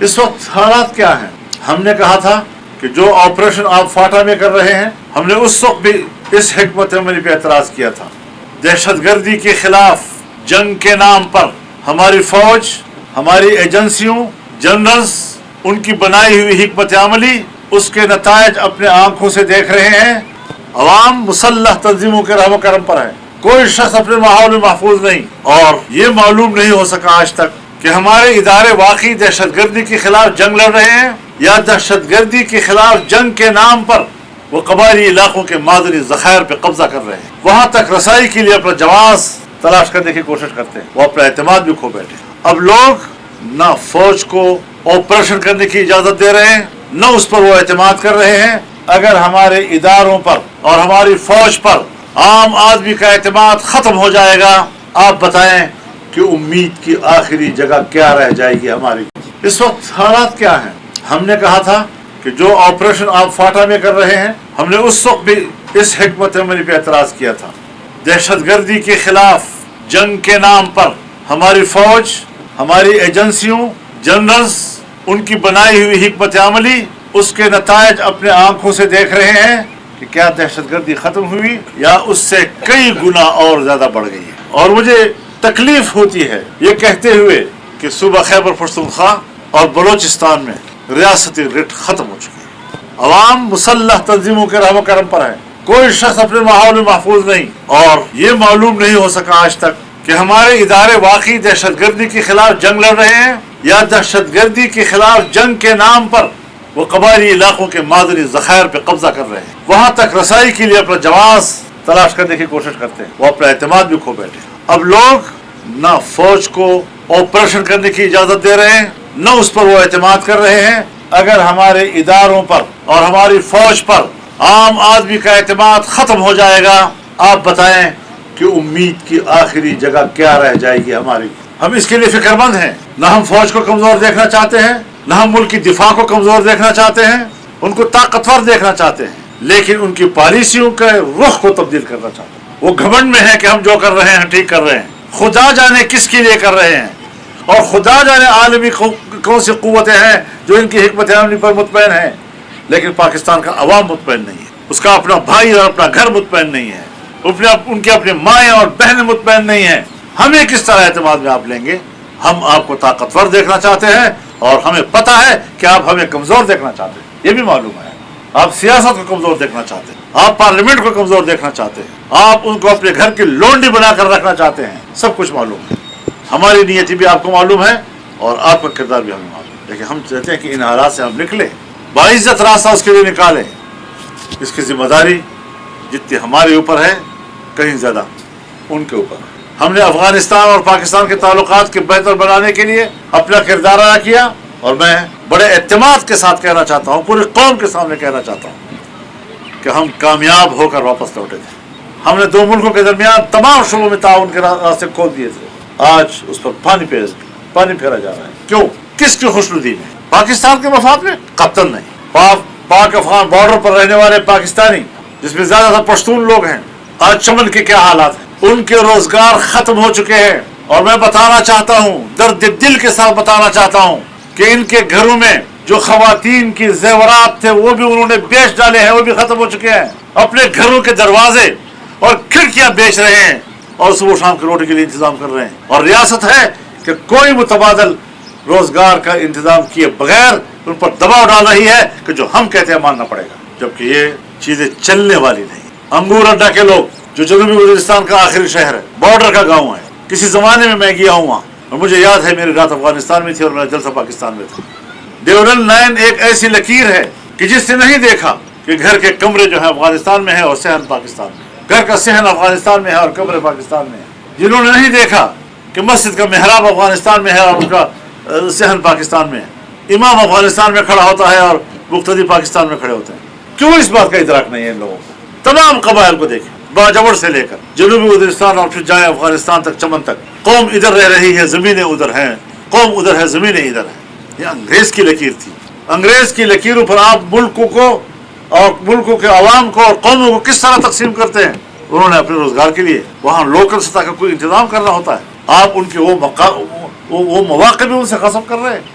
اس وقت حالات کیا ہیں؟ ہم نے کہا تھا کہ جو آپریشن آپ فاٹا میں کر رہے ہیں، ہم نے اس وقت بھی اس حکمت عملی پہ اعتراض کیا تھا۔ دہشت گردی کے خلاف جنگ کے نام پر ہماری فوج، ہماری ایجنسیوں، جنرلز، ان کی بنائی ہوئی حکمت عملی، اس کے نتائج اپنے آنکھوں سے دیکھ رہے ہیں۔ عوام مسلح تنظیموں کے رحم و کرم پر ہے، کوئی شخص اپنے ماحول میں محفوظ نہیں، اور یہ معلوم نہیں ہو سکا آج تک کہ ہمارے ادارے واقعی دہشت گردی کے خلاف جنگ لڑ رہے ہیں یا دہشت گردی کے خلاف جنگ کے نام پر وہ قبائلی علاقوں کے معدنی ذخائر پہ قبضہ کر رہے ہیں، وہاں تک رسائی کے لیے اپنا جواز تلاش کرنے کی کوشش کرتے ہیں، وہ اپنا اعتماد بھی کھو بیٹھے۔ اب لوگ نہ فوج کو آپریشن کرنے کی اجازت دے رہے ہیں، نہ اس پر وہ اعتماد کر رہے ہیں۔ اگر ہمارے اداروں پر اور ہماری فوج پر عام آدمی کا اعتماد ختم ہو جائے گا، آپ بتائیں کہ امید کی آخری جگہ کیا رہ جائے گی ہماری؟ اس وقت حالات کیا ہیں؟ ہم نے کہا تھا کہ جو آپریشن آپ فاٹا میں کر رہے ہیں، ہم نے اس وقت بھی اس حکمت عملی پہ اعتراض کیا تھا۔ دہشت گردی کے خلاف جنگ کے نام پر ہماری فوج، ہماری ایجنسیوں، جنرلز، ان کی بنائی ہوئی حکمت عملی، اس کے نتائج اپنے آنکھوں سے دیکھ رہے ہیں کہ کیا دہشت گردی ختم ہوئی یا اس سے کئی گنا اور زیادہ بڑھ گئی ہے۔ اور مجھے تکلیف ہوتی ہے یہ کہتے ہوئے کہ صوبہ خیبر پختونخوا اور بلوچستان میں ریاستی رٹ ختم ہو چکی ہے۔ عوام مسلح تنظیموں کے رحم و کرم پر ہے، کوئی شخص اپنے ماحول میں محفوظ نہیں، اور یہ معلوم نہیں ہو سکا آج تک کہ ہمارے ادارے واقعی دہشت گردی کے خلاف جنگ لڑ رہے ہیں یا دہشت گردی کے خلاف جنگ کے نام پر وہ قبائلی علاقوں کے معدنی ذخائر پہ قبضہ کر رہے ہیں، وہاں تک رسائی کے لیے اپنا جواز تلاش کرنے کی کوشش کرتے ہیں، وہ اپنا اعتماد بھی کھو بیٹھے۔ اب لوگ نہ فوج کو آپریشن کرنے کی اجازت دے رہے ہیں، نہ اس پر وہ اعتماد کر رہے ہیں۔ اگر ہمارے اداروں پر اور ہماری فوج پر عام آدمی کا اعتماد ختم ہو جائے گا، آپ بتائیں کہ امید کی آخری جگہ کیا رہ جائے گی ہماری؟ ہم اس کے لیے فکر مند ہیں، نہ ہم فوج کو کمزور دیکھنا چاہتے ہیں، نہ ہم ملک کی دفاع کو کمزور دیکھنا چاہتے ہیں، ان کو طاقتور دیکھنا چاہتے ہیں، لیکن ان کی پالیسیوں کے رخ کو تبدیل کرنا چاہتے ہیں۔ وہ گھمنڈ میں ہے کہ ہم جو کر رہے ہیں ٹھیک کر رہے ہیں، خدا جانے کس کے لیے کر رہے ہیں، اور خدا جانے عالمی کون سی قوتیں ہیں جو ان کی حکمت عملی پر مطمئن ہیں، لیکن پاکستان کا عوام مطمئن نہیں ہے، اس کا اپنا بھائی اور اپنا گھر مطمئن نہیں ہے، ان کے اپنے مائیں اور بہنیں مطمئن نہیں ہیں۔ ہمیں کس طرح اعتماد میں آپ لیں گے؟ ہم آپ کو طاقتور دیکھنا چاہتے ہیں، اور ہمیں پتہ ہے کہ آپ ہمیں کمزور دیکھنا چاہتے ہیں، یہ بھی معلوم ہے۔ آپ سیاست کو کمزور دیکھنا چاہتے ہیں، آپ پارلیمنٹ کو کمزور دیکھنا چاہتے ہیں، آپ ان کو اپنے گھر کی لونڈی بنا کر رکھنا چاہتے ہیں، سب کچھ معلوم ہے۔ ہماری نیتی بھی آپ کو معلوم ہے اور آپ کا کردار بھی ہمیں معلوم ہے، لیکن ہم چاہتے ہیں کہ ان حالات سے ہم نکلیں، باعزت راستہ اس کے لیے نکالیں۔ اس کی ذمہ داری جتنی ہمارے اوپر ہے، کہیں زیادہ ان کے اوپر ہے۔ ہم نے افغانستان اور پاکستان کے تعلقات کے بہتر بنانے کے لیے اپنا کردار ادا کیا، اور میں بڑے اعتماد کے ساتھ کہنا چاہتا ہوں، پوری قوم کے سامنے کہنا چاہتا ہوں کہ ہم کامیاب ہو کر واپس لوٹے تھے۔ ہم نے دو ملکوں کے درمیان تمام شعبوں میں تعاون کے راستے کھول دیے تھے، آج اس پر پانی پھیرا جا رہا ہے۔ کیوں؟ کس کی خوشنودی میں؟ پاکستان کے مفاد میں؟ قطعاً نہیں۔ پاک افغان بارڈر پر رہنے والے پاکستانی، جس میں زیادہ تر پشتون لوگ ہیں، آج چمن کے کیا حالات ہیں؟ ان کے روزگار ختم ہو چکے ہیں، اور میں بتانا چاہتا ہوں، درد دل کے ساتھ بتانا چاہتا ہوں کہ ان کے گھروں میں جو خواتین کی زیورات تھے وہ بھی انہوں نے بیچ ڈالے ہیں، وہ بھی ختم ہو چکے ہیں۔ اپنے گھروں کے دروازے اور کھڑکیاں بیچ رہے ہیں، اور صبح شام کی روٹی کے لیے انتظام کر رہے ہیں، اور ریاست ہے کہ کوئی متبادل روزگار کا انتظام کیے بغیر ان پر دباؤ ڈال رہی ہے کہ جو ہم کہتے ہیں ماننا پڑے گا، جبکہ یہ چیزیں چلنے والی نہیں۔ انگور اڈا کے لوگ، جو جنوبی وزیرستان کا آخری شہر ہے، بارڈر کا گاؤں ہے، کسی زمانے میں گیا ہوں وہاں، اور مجھے یاد ہے میری رات افغانستان میں تھی اور میرا جلسہ پاکستان میں تھا۔ ڈیورل لائن ایک ایسی لکیر ہے کہ جس نے نہیں دیکھا کہ گھر کے کمرے جو ہیں افغانستان میں ہیں اور صحن پاکستان میں، گھر کا صحن افغانستان میں ہے اور کمرے پاکستان میں ہے، جنہوں نے نہیں دیکھا کہ مسجد کا محراب افغانستان میں ہے اور ان کا صحن پاکستان میں ہے، امام افغانستان میں کھڑا ہوتا ہے اور مقتدی پاکستان میں کھڑے ہوتے ہیں۔ کیوں اس بات کا ادراک نہیں ہے ان لوگوں کو؟ تمام قبائل کو دیکھیں، باجوڑ سے لے کر جنوبی وزیرستان اور پھر جائیں افغانستان تک، چمن تک، قوم ادھر رہ رہی ہے، زمینیں ادھر ہیں، قوم ادھر ہے، زمینیں ادھر ہیں۔ یہ انگریز کی لکیر تھی۔ انگریز کی لکیروں پر آپ ملکوں کو اور ملکوں کے عوام کو اور قوموں کو کس طرح تقسیم کرتے ہیں؟ انہوں نے اپنے روزگار کے لیے وہاں لوکل سطح کا کوئی انتظام کرنا ہوتا ہے، آپ ان کے وہ مواقع بھی ان سے غصب کر رہے ہیں۔